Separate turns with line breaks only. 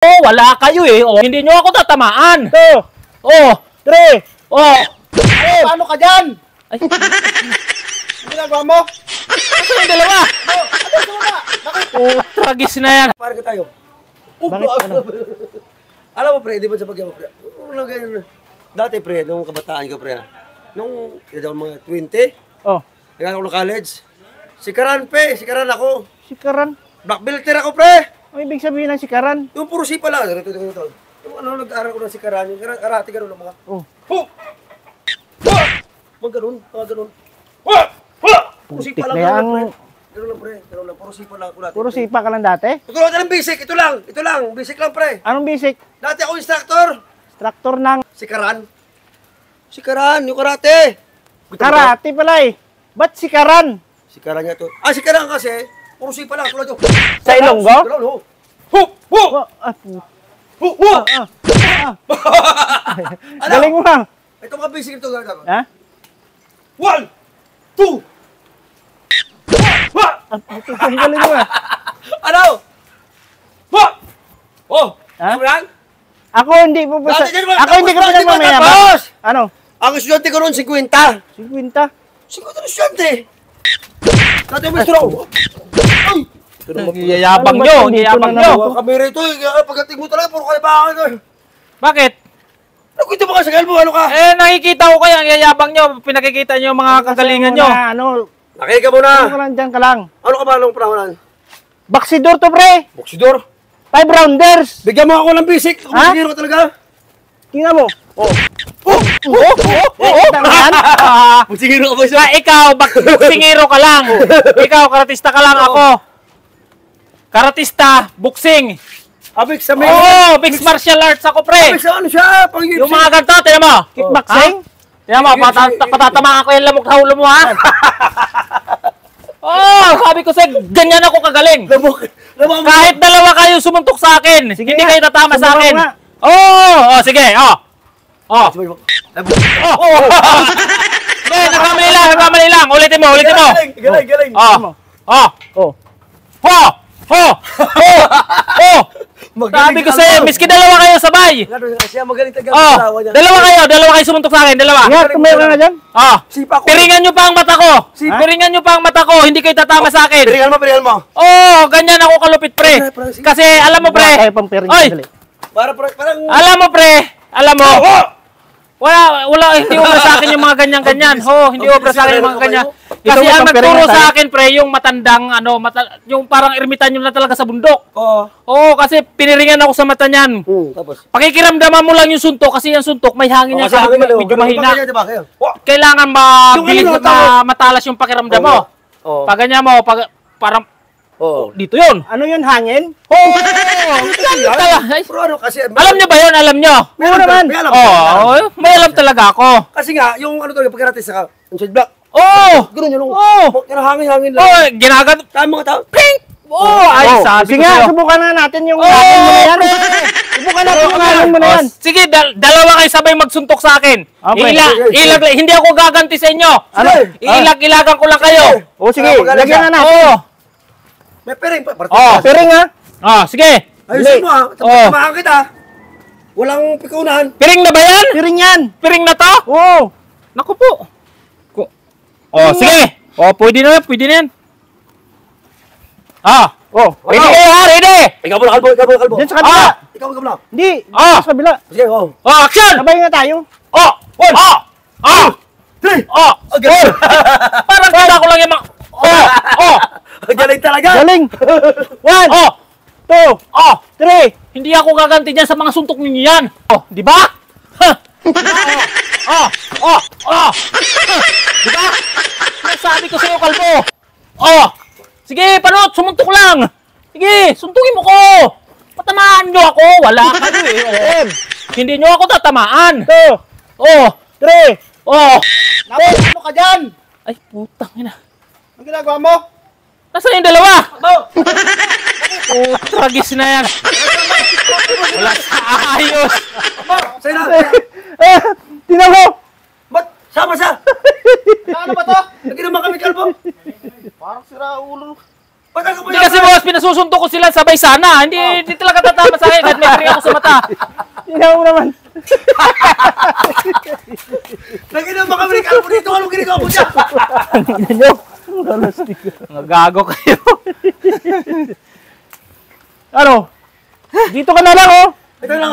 Oh, wala kayo eh. Oh, hindi nyo ako tatamaan.
2,
Oh,
3.
oh.
Ay, paano ka dyan?
Ay,
Ano ginagawa mo?
asa yung dalawa?
Ano suna? Bakit?
Oh, tragis na yan.
Para ka tayo.
Bakit ano?
Alam mo, pre, di ba sa pagyaman, pre? Wala ganyan. Dati, pre, nung kabataan ko, pre, nung mga 20,
Oh,
nagkakaroon ng college, sikaran, pre, sikaran ako.
sikaran.
Black belter ako, pre.
Ano ibig sabihin ng sikaran?
Yung puro sipa lang. Yung ano, nag-aaral ko ng sikaran, yung karate, gano'n mga.
Oh.
Mga gano'n, mga gano'n. Puro sipa lang,
Kaya
gano'n,
ang-
pre. Gano'n lang, pre, gano'n lang, puro sipa lang ako dati.
Puro sipa ka lang dati?
Ito lang basic, ito lang, basic lang, pre.
Anong basic?
Dati ako instructor.
Instructor ng
Sikaran, yung karate.
karate pala eh. Ba't sikaran?
Sikaran niya to. Ah, sikaran kasi, puro sipa lang, tulad yung.
Sa Ilonggo?
Hu! Hu!
Oh, ah,
Hu! Hu! Ano?
galing mo ha.
Ito mga basic ito gagawin.
Ha?
1, 2,
Ang galing mo ha.
ano? Ha! Oh!
Ha?
Ano yan?
Ako hindi po pa
Dati dyan mo,
Ako hindi ko
tapos,
pa
di ba,
mamaya.
tapos?
Ano?
Ang estudyante ko noon, 50.
50?
50 na estudyante. Dati may straw. Ay!
Yayabang
Ano ba
nyo,
ito? Dito
yayabang
na
nyo.
Mga kamera ito, pagdating mo talaga, puro kalibangan ko.
Bakit?
Nakwento ba ka sa mo? Ano ka?
Eh, nakikita ko kayo, ang yayabang nyo. Pinakikita nyo yung mga kagalingan nyo.
Ano?
Nakinig ka muna.
Ano ka lang dyan ka lang?
Ano ka ba nung panahonan?
Baksidor to pre!
Boksidor.
5 rounders!
Bigyan mo ako ng basic. Ako
Ha?
ka talaga.
Tingnan mo.
Oh.
Yan.
Boksigiro ka ba
Ah, ikaw, boksingero ka lang. Ikaw, karatista ka lang ako. Karatista, boxing.
Abik sa may...
Oh, mixed martial arts ako, pre.
Abik sa ano siya? Pang
Yung mga ganito, tinan mo.
Kickboxing?
Tinan mo, patatamaan ko yung lamok sa ulo mo, ha? Oh, sabi ko sa'yo, ganyan ako kagaling.
Lamok.
Kahit dalawa kayo sumuntok sa akin,
Sige
hindi
nga,
kayo tatama sa
subukan
akin.
mo nga.
Oh, sige, oh. Oh. Nagkamali lang. Ulitin mo.
Galing.
Oh. Oh.
Oh.
Oh. Oh. Oh. Sabi ko sa'yo, miski dalawa kayo sabay.
Siya magaling taga
Oh. Dalawa kayo sumuntok sa akin, dalawa.
Ingat, kumain ka na dyan.
Oh.
Sipa ko.
Piringan nyo pa ang mata ko. Piringan nyo pa ang mata ko, hindi kayo tatama sa akin.
Piringan mo.
Oh, ganyan ako kalupit, pre. Kasi alam mo, pre.
Kaya pang piring.
Oy.
Dali.
Parang...
Alam mo, pre. Alam mo. Hindi obra sa akin yung mga ganyan-ganyan. Hindi obra sa akin yung mga ganyan. Kasi ang nagturo sa akin, pre, yung matandang, yung parang ermitanyo na talaga sa bundok.
Oo.
Kasi piniringan ako sa mata niyan.
Tapos?
Pakikiramdaman mo lang yung suntok kasi yung suntok may hangin yan sa medyo mahina. Kailangan matalas yung pakiramdam mo. Pag ganyan mo, parang dito yun.
Ano yun, hangin?
Pero ano kasi...
Alam nyo ba yun? Alam nyo?
Oo naman.
May alam talaga ako.
Kasi nga, yung ano talaga, pagkaratis sa inside block. Gano'n yun. Pero hangin-hangin lang.
Ginagano.
Tama ka tao.
Pink! Sabi
Sige
ko
nga,
sa'yo.
subukan na natin yung hangin mo na yan. Subukan natin yung hangin mo na yan.
Sige, dalawa kayo sabay magsuntok sa akin.
Okay.
Hindi ako gaganti sa inyo.
Ano?
Ilag-ilagan ko lang kayo.
Sige, lagyan na natin.
May piring pa.
Piring ha?
Sige.
Ayusin mo tamaan kita. Walang pikunan.
Piring na ba yan?
Piring yan.
Piring na to?
Oo.
Naku po. Sige. Pwede na yan. Ready kayo ha, ready.
Ikaw mo na kalbo.
Diyan sa kabila.
Ikaw mo.
Hindi, sa kabila.
Sige,
Action!
Sabay nga tayo.
3.
Parang kita ko lang yung mga...
Galing talaga.
Galing. 1, 2, 3.
Hindi ako gaganti dyan sa mga suntok ninyo yan. Di ba? Di ba? Sabi ko sa'yo, kalbo. Sige, panot, sumuntok lang. Sige, suntukin mo ko. Patamaan nyo ako. Wala kayo eh. Hindi nyo ako tatamaan.
2, 3. Ano ka dyan?
Ay, putang ina.
Ang ginagawa mo?
Nasaan yung dalawa? Tragis na yan. Wala sa ayos.
Sa'yo na.
Tingnan mo.
Ba't? Sama siya.
Ano ba to?
Nagin naman kami kalbo.
Parang sira ulo.
Ba't ako
Hindi kasi boss, pinasukan isusuntok ko sila sabay sana. Hindi talaga tatama sa akin kahit may pri ako sa mata.
Tingnan mo naman.
Nagina baka may kalbo dito. Anong ginagawa mo dyan?
Tingnan nyo.
Mga gago kayo.
Ano? Dito ka na lang, oh.
Ito lang.